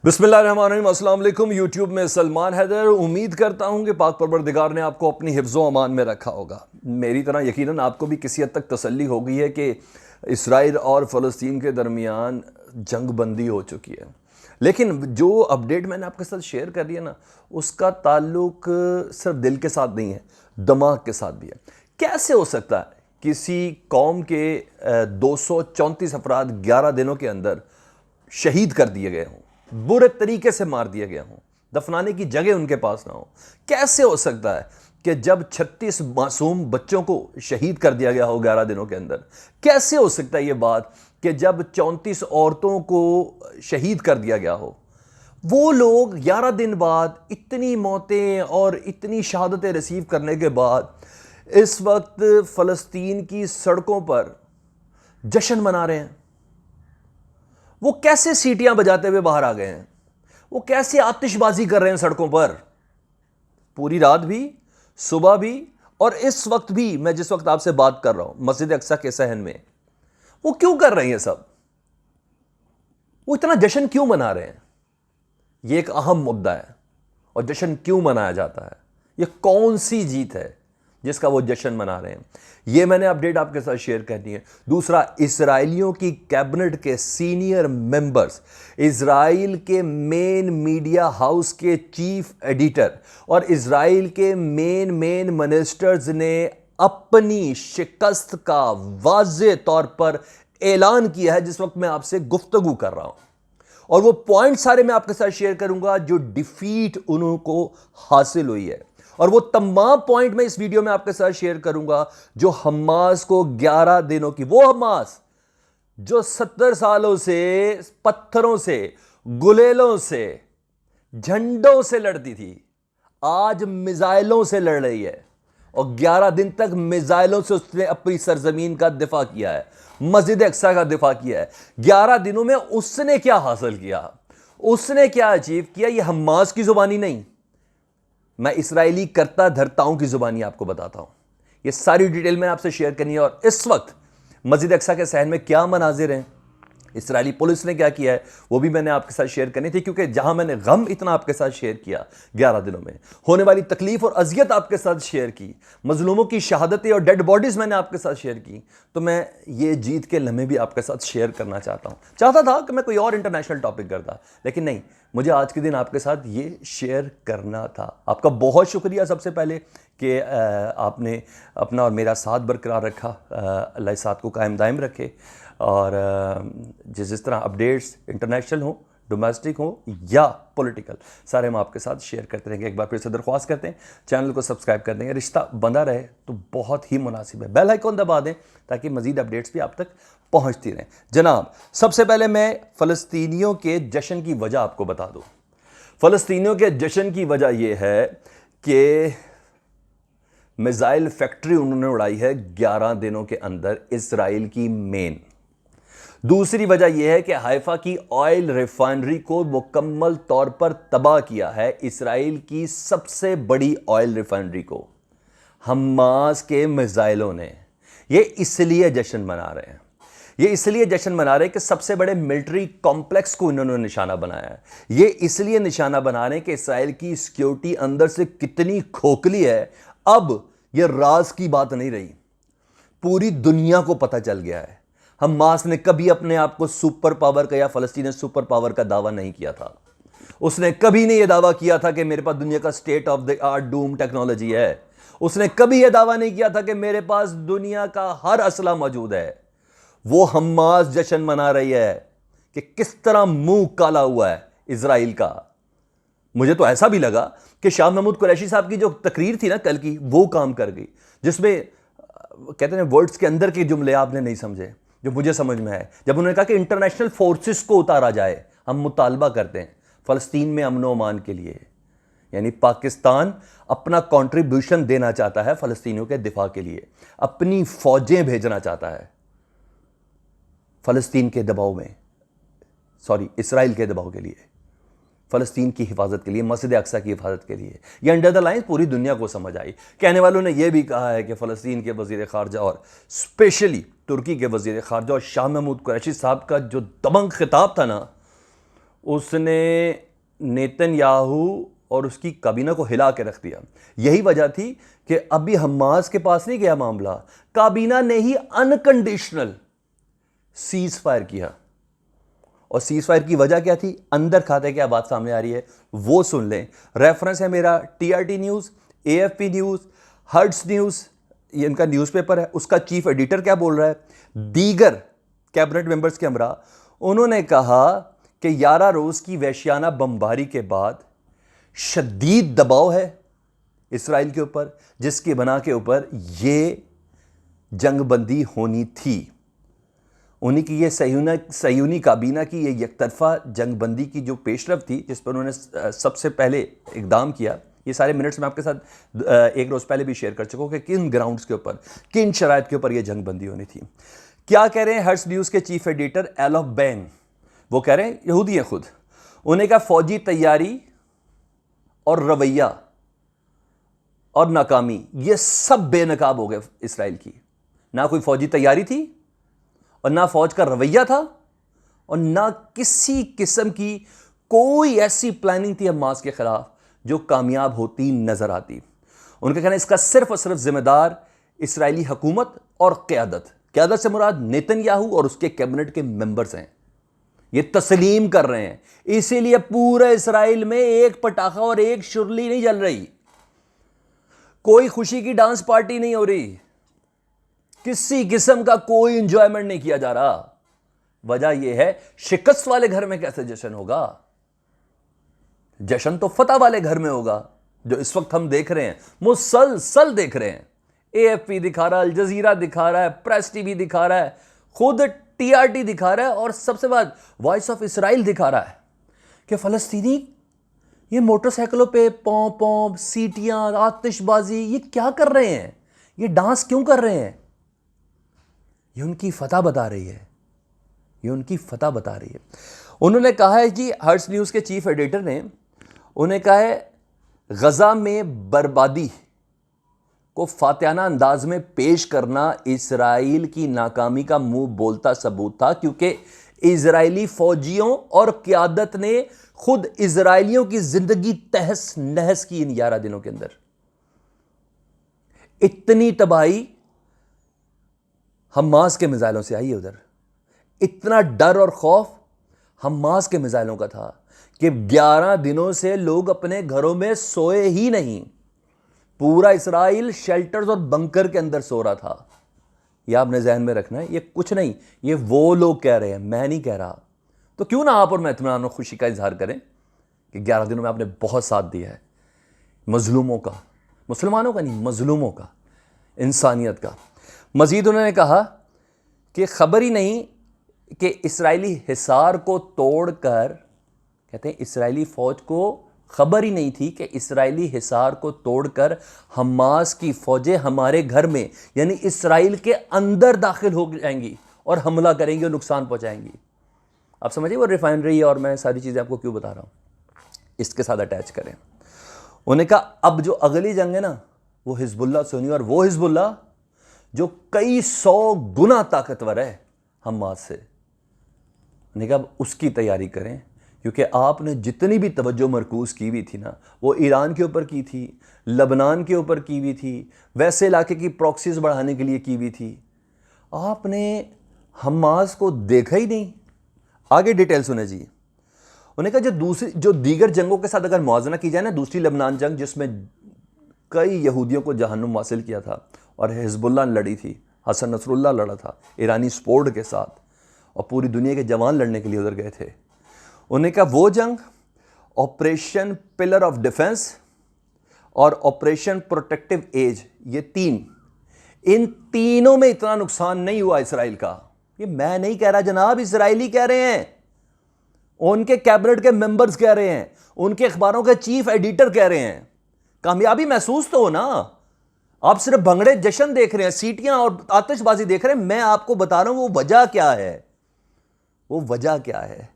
बिस्मिल्लाहिर्रहमानिर्रहीम, अस्सलाम वालेकुम। यूट्यूब में सलमान हैदर। उम्मीद करता हूं कि पाक परवरदिगार ने आपको अपनी हिफ्ज़ो अमान में रखा होगा। मेरी तरह यकीनन आपको भी किसी हद तक तसल्ली हो गई है कि इसराइल और फ़लस्तीन के दरमियान जंग बंदी हो चुकी है। लेकिन जो अपडेट मैंने आपके साथ शेयर कर दिया ना, उसका ताल्लुक सिर्फ दिल के साथ नहीं है, दिमाग के साथ भी है। कैसे हो सकता है किसी कौम के 234 अफराद 11 दिनों के अंदर शहीद कर दिए गए हों, बुरे तरीके से मार दिए गए हों, दफनाने की जगह उनके पास ना हो? कैसे हो सकता है कि जब 36 मासूम बच्चों को शहीद कर दिया गया हो 11 दिनों के अंदर? कैसे हो सकता है ये बात कि जब 34 औरतों को शहीद कर दिया गया हो, वो लोग 11 दिन बाद इतनी मौतें और इतनी शहादतें रिसीव करने के बाद इस वक्त फ़लस्तीन की सड़कों पर जश्न मना रहे हैं? वो कैसे सीटियां बजाते हुए बाहर आ गए हैं? वो कैसे आतिशबाजी कर रहे हैं सड़कों पर? पूरी रात भी, सुबह भी, और इस वक्त भी मैं जिस वक्त आपसे बात कर रहा हूं मस्जिद अक्सा के सहन में, वो क्यों कर रहे हैं ये सब? वो इतना जश्न क्यों मना रहे हैं? ये एक अहम मुद्दा है। और जश्न क्यों मनाया जाता है? ये कौन सी जीत है जिसका वो जश्न मना रहे हैं? ये मैंने अपडेट आपके साथ शेयर करनी है। दूसरा, इसराइलियों की कैबिनेट के सीनियर मेंबर्स, इसराइल के मेन मीडिया हाउस के चीफ एडिटर और इसराइल के मेन मिनिस्टर्स ने अपनी शिकस्त का वाज़े तौर पर ऐलान किया है जिस वक्त मैं आपसे गुफ्तगू कर रहा हूं। और वो पॉइंट सारे मैं आपके साथ शेयर करूंगा जो डिफीट उनको हासिल हुई है। और वो तमाम पॉइंट मैं इस वीडियो में आपके साथ शेयर करूंगा जो हमास को 11 दिनों की, वो हमास जो 70 सालों से पत्थरों से, गुलेलों से, झंडों से लड़ती थी, आज मिसाइलों से लड़ रही है। और 11 दिन तक मिसाइलों से उसने अपनी सरजमीन का दिफा किया है, मस्जिद अक्सा का दिफा किया है। 11 दिनों में उसने क्या हासिल किया, उसने क्या अचीव किया? ये हमास की जुबानी नहीं, मैं इसराइली करता धरताओं की जुबानी आपको बताता हूं। ये सारी डिटेल में आपसे शेयर करनी है। और इस वक्त मस्जिद अक्सा के सहन में क्या मनाजिर हैं, इसराइली पुलिस ने क्या किया है, वो भी मैंने आपके साथ शेयर करनी थी। क्योंकि जहां मैंने गम इतना आपके साथ शेयर किया, 11 दिनों में होने वाली तकलीफ और अजियत आपके साथ शेयर की, मजलूमों की शहादतें और डेड बॉडीज मैंने आपके साथ शेयर की, तो मैं ये जीत के लम्हे भी आपके साथ शेयर करना चाहता था कि मैं कोई और इंटरनेशनल टॉपिक करता, लेकिन नहीं, मुझे आज के दिन आपके साथ ये शेयर करना था। आपका बहुत शुक्रिया सबसे पहले कि आपने अपना और मेरा साथ बरकरार रखा। अल्लाह इस साथ को कायम दायम रखे। और जिस तरह अपडेट्स इंटरनेशनल हो, डोमेस्टिक हो या पॉलिटिकल, सारे हम आपके साथ शेयर करते रहेंगे। एक बार फिर से दरख्वास्त करते हैं, चैनल को सब्सक्राइब कर देंगे, रिश्ता बंधा रहे तो बहुत ही मुनासिब है। बेल आइकॉन दबा दें ताकि मजीद अपडेट्स भी आप तक पहुंचती रहें। जनाब, सबसे पहले मैं फ़लस्तीनियों के जश्न की वजह आपको बता दूं। फ़लस्तीनियों के जश्न की वजह यह है कि मिसाइल फैक्ट्री उन्होंने उड़ाई है 11 दिनों के अंदर, इसराइल की मेन। दूसरी वजह यह है कि हाइफा की ऑयल रिफाइनरी को मुकम्मल तौर पर तबाह किया है, इसराइल की सबसे बड़ी ऑयल रिफाइनरी को हमास के मिसाइलों ने। ये इसलिए जश्न मना रहे हैं, ये इसलिए जश्न मना रहे हैं कि सबसे बड़े मिलिट्री कॉम्प्लेक्स को इन्होंने निशाना बनाया है। ये इसलिए निशाना बना रहे हैं कि इसराइल की सिक्योरिटी अंदर से कितनी खोखली है। अब यह राज की बात नहीं रही, पूरी दुनिया को पता चल गया है। हमास ने कभी अपने आप को सुपर पावर का या फ़लस्तीन ने सुपर पावर का दावा नहीं किया था। उसने कभी नहीं यह दावा किया था कि मेरे पास दुनिया का state of the art Doom technology है। उसने कभी यह दावा नहीं किया था कि मेरे पास दुनिया का हर असला मौजूद है। वो हमास जश्न मना रही है कि किस तरह मुंह काला हुआ है इजराइल का। मुझे तो ऐसा भी लगा कि शाह महमूद कुरैशी साहब की जो तकरीर थी ना कल की, वो काम कर गई, जिसमें कहते हैं वर्ड्स के अंदर के जुमले आपने नहीं समझे जो मुझे समझ में है। जब उन्होंने कहा कि इंटरनेशनल फोर्सेस को उतारा जाए, हम मुतालबा करते हैं फ़लस्तीन में अमन व अमान के लिए, यानी पाकिस्तान अपना कंट्रीब्यूशन देना चाहता है फ़लस्तीनियों के दिफा के लिए, अपनी फौजें भेजना चाहता है फ़लस्तीन के दबाव में, इसराइल के दबाव के लिए, फ़लस्तीन की हिफाजत के लिए, मस्जिद अक्सा की हिफाजत के लिए। ये अंडर द लाइन पूरी दुनिया को समझ आई। कहने वालों ने यह भी कहा है कि फ़लस्तीन के वज़ीर ख़ारजा और स्पेशली तुर्की के वज़ीर ख़ारजा और शाह महमूद कुरैशी साहब का जो दबंग खिताब था ना, उसने नेतन्याहू और उसकी काबीना को हिला के रख दिया। यही वजह थी कि अभी हमास के पास नहीं गया मामला, काबीना ने ही अनकंडीशनल सीज फायर किया। और सीज फायर की वजह क्या थी, अंदर खाते क्या बात सामने आ रही है वो सुन लें। रेफरेंस है मेरा टीआरटी न्यूज़, एएफपी न्यूज़, हर्ट्स न्यूज़, ये इनका न्यूज़पेपर है। उसका चीफ एडिटर क्या बोल रहा है, दीगर कैबिनेट मेंबर्स के हमरा, उन्होंने कहा कि 11 रोज़ की वैश्याना बमबारी के बाद शदीद दबाव है इसराइल के ऊपर, जिसकी बना के ऊपर ये जंगबंदी होनी थी। उन्हीं की ये सयूनी काबीना की ये एकतरफा जंगबंदी की जो पेशरफ थी, जिस पर उन्होंने सबसे पहले इकदाम किया, ये सारे मिनट्स मैं आपके साथ एक रोज़ पहले भी शेयर कर चुका हूँ कि किन ग्राउंड्स के ऊपर, किन शराइत के ऊपर ये जंगबंदी होनी थी। क्या कह रहे हैं हर्ट्स न्यूज़ के चीफ एडिटर एलोफ बैन, वो कह रहे हैं यहूदी हैं खुद, उन्हें कहा फौजी तैयारी और रवैया और नाकामी ये सब बेनकाब हो गए इसराइल की। ना कोई फौजी तैयारी थी और ना फौज का रवैया था और ना किसी किस्म की कोई ऐसी प्लानिंग थी हमास के खिलाफ जो कामयाब होती नजर आती। उनका कहना है इसका सिर्फ और सिर्फ जिम्मेदार इसराइली हुकूमत और क़यादत से मुराद नेतन्याहू और उसके कैबिनेट के मेंबर्स हैं। ये तस्लीम कर रहे हैं, इसीलिए पूरे इसराइल में एक पटाखा और एक शुरली नहीं जल रही, कोई खुशी की डांस पार्टी नहीं हो रही, किसी किस्म का कोई इंजॉयमेंट नहीं किया जा रहा। वजह यह है शिकस्त वाले घर में कैसे जश्न होगा, जश्न तो फतह वाले घर में होगा, जो इस वक्त हम देख रहे हैं, मुसलसल देख रहे हैं। एएफपी दिखा रहा है, अल जजीरा दिखा रहा है, प्रेस टीवी दिखा रहा है, खुद टीआरटी दिखा रहा है और सबसे बाद वॉइस ऑफ इसराइल दिखा रहा है कि फलस्तीनी ये मोटरसाइकिलों पे पौं पौं, सीटियां, आतिशबाजी, ये क्या कर रहे हैं, ये डांस क्यों कर रहे हैं। ये उनकी फतह बता रही है, ये उनकी फतह बता रही है। उन्होंने कहा है जी, हर्ट्स न्यूज़ के चीफ एडिटर ने उन्हें कहा है गजा में बर्बादी को फातिहाना अंदाज में पेश करना इसराइल की नाकामी का मुंह बोलता सबूत था, क्योंकि इजरायली फौजियों और क़यादत ने खुद इजरायलियों की जिंदगी तहस नहस की इन 11 दिनों के अंदर। इतनी तबाही हमास के मिसाइलों से आई है उधर, इतना डर और खौफ हमास के मिसाइलों का था कि 11 दिनों से लोग अपने घरों में सोए ही नहीं। पूरा इसराइल शेल्टर्स और बंकर के अंदर सो रहा था। यह आपने जहन में रखना है, ये कुछ नहीं, ये वो लोग कह रहे हैं, मैं नहीं कह रहा। तो क्यों ना आप और मैं इत्मीनान और खुशी का इजहार करें कि 11 दिनों में आपने बहुत साथ दिया है मजलूमों का, मुसलमानों का नहीं, मजलूमों का, इंसानियत का। मजीद उन्होंने कहा कि खबर ही नहीं कि इसराइली हिसार को तोड़कर, कहते हैं इसराइली फौज को खबर ही नहीं थी कि इसराइली हिसार को तोड़कर हमास की फौजें हमारे घर में यानी इसराइल के अंदर दाखिल हो जाएंगी और हमला करेंगी और नुकसान पहुंचाएंगी। आप समझिए वो रिफाइनरी, और मैं सारी चीज़ें आपको क्यों बता रहा हूँ, इसके साथ अटैच करें। उन्होंने कहा अब जो अगली जंग है ना, वो हिजबुल्लाह से होनी, और वो हिजबुल्लाह जो कई 100 गुना ताकतवर है हमास से। उन्होंने कहा उसकी तैयारी करें, क्योंकि आपने जितनी भी तवज्जो मरकूज़ की हुई थी ना, वो ईरान के ऊपर की थी, लबनान के ऊपर की हुई थी, वैसे इलाके की प्रॉक्सीज बढ़ाने के लिए की हुई थी, आपने हमास को देखा ही नहीं। आगे डिटेल सुने जी। उन्होंने कहा जो दीगर जंगों के साथ अगर मुआवजा की जाए ना, दूसरी लबनान जंग जिसमें कई यहूदियों को जहन्नुम हासिल किया था और हिजबुल्लाह लड़ी थी, हसन नसरुल्लाह लड़ा था ईरानी सपोर्ट के साथ, और पूरी दुनिया के जवान लड़ने के लिए उधर गए थे। उन्होंने कहा वो जंग, ऑपरेशन पिलर ऑफ डिफेंस और ऑपरेशन प्रोटेक्टिव एज, ये इन तीनों में इतना नुकसान नहीं हुआ इसराइल का। ये मैं नहीं कह रहा जनाब, इसराइली कह रहे हैं, उनके कैबिनेट के मेंबर्स कह रहे हैं, उनके अखबारों के चीफ एडिटर कह रहे हैं। कामयाबी महसूस तो हो ना, आप सिर्फ भंगड़े जश्न देख रहे हैं, सीटियां और आतिशबाजी देख रहे हैं। मैं आपको बता रहा हूं वो वजह क्या है, वो वजह क्या है।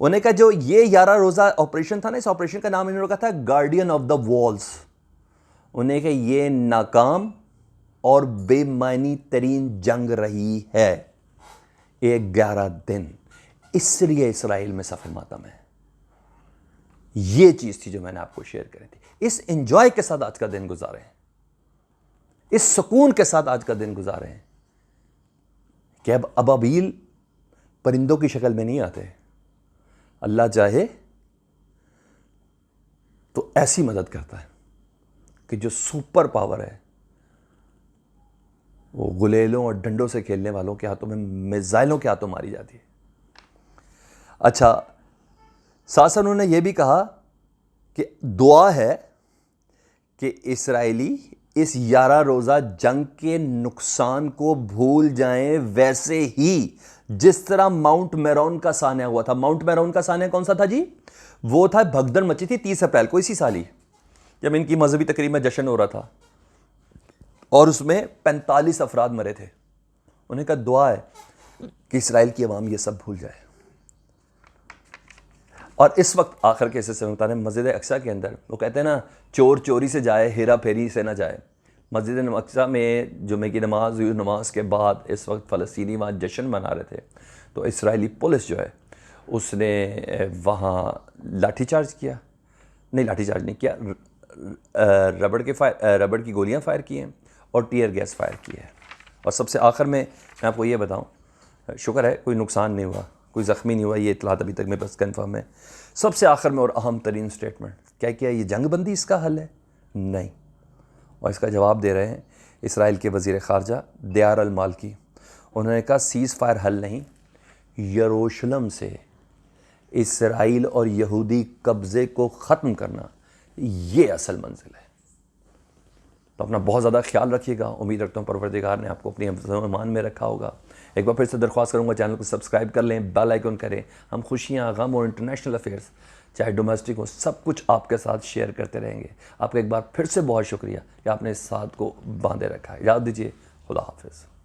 उन्हें कहा जो ये 11 रोज़ा ऑपरेशन था ना, इस ऑपरेशन का नाम इन्होंने कहा था गार्डियन ऑफ द वॉल्स। उन्हें कहा ये नाकाम और बेमानी तरीन जंग रही है, 11 दिन, इसलिए इसराइल में सफ़े मातम है। ये चीज़ थी जो मैंने आपको शेयर करी थी। इस एंजॉय के साथ आज का दिन गुजारे हैं, इस सुकून के साथ आज का दिन गुजारे हैं कि अब अबाबील परिंदों की शक्ल में नहीं आते। अल्लाह चाहे तो ऐसी मदद करता है कि जो सुपर पावर है वो गुलेलों और डंडों से खेलने वालों के हाथों में, मिसाइलों के हाथों मारी जाती है। अच्छा, साथ साथ उन्होंने ये भी कहा कि दुआ है कि इस्राएली इस 11 रोज़ा जंग के नुकसान को भूल जाएं, वैसे ही जिस तरह माउंट मेरोन का सानिया हुआ था। माउंट मेरोन का सानिया कौन सा था जी? वो था, भगदड़ मची थी 30 अप्रैल को, इसी साल ही, जब इनकी मजहबी तकरीब में जश्न हो रहा था और उसमें 45 अफराद मरे थे। उन्हें कहा दुआ है कि इस्राएल की अवाम ये सब भूल जाए। और इस वक्त आखिर के हिस्से में मस्जिद अक्सा के अंदर वो कहते हैं ना, चोर चोरी से जाए, हेरा फेरी से ना जाए। मस्जिद अक्सा में जुमे की नमाज हुई, नमाज के बाद इस वक्त फ़लस्तीनी वहाँ जश्न मना रहे थे, तो इस्राएली पुलिस जो है उसने वहाँ लाठीचार्ज किया, नहीं लाठीचार्ज नहीं किया, रबड़ की गोलियाँ फायर की हैं और टीयर गैस फायर की है। और सबसे आखिर में मैं आपको ये बताऊँ, शुक्र है कोई नुकसान नहीं हुआ, कोई ज़ख्मी नहीं हुआ, ये इतलात अभी तक मेरे पास कन्फर्म है। सबसे आखिर में और अहम तरीन स्टेटमेंट क्या किया, ये जंग बंदी इसका हल है? नहीं। और इसका जवाब दे रहे हैं इसराइल के वज़ीर ख़ारजा दियार अल मालकी। उन्होंने कहा सीज़ फायर हल नहीं, यरूशलेम से इसराइल और यहूदी कब्ज़े को ख़त्म करना ये असल मंजिल है। तो अपना बहुत ज़्यादा ख्याल रखिएगा। उम्मीद रखता हूँ परवरदिगार ने आपको अपनी ईमान में रखा होगा। एक बार फिर से दरख्वास्त करूँगा, चैनल को सब्सक्राइब कर लें, बेल आइकन करें। हम खुशियाँ, गम और इंटरनेशनल अफेयर्स, चाहे डोमेस्टिक हो, सब कुछ आपके साथ शेयर करते रहेंगे। आपका एक बार फिर से बहुत शुक्रिया कि आपने इस साथ को बांधे रखा है। याद दीजिए, खुदा हाफिज़।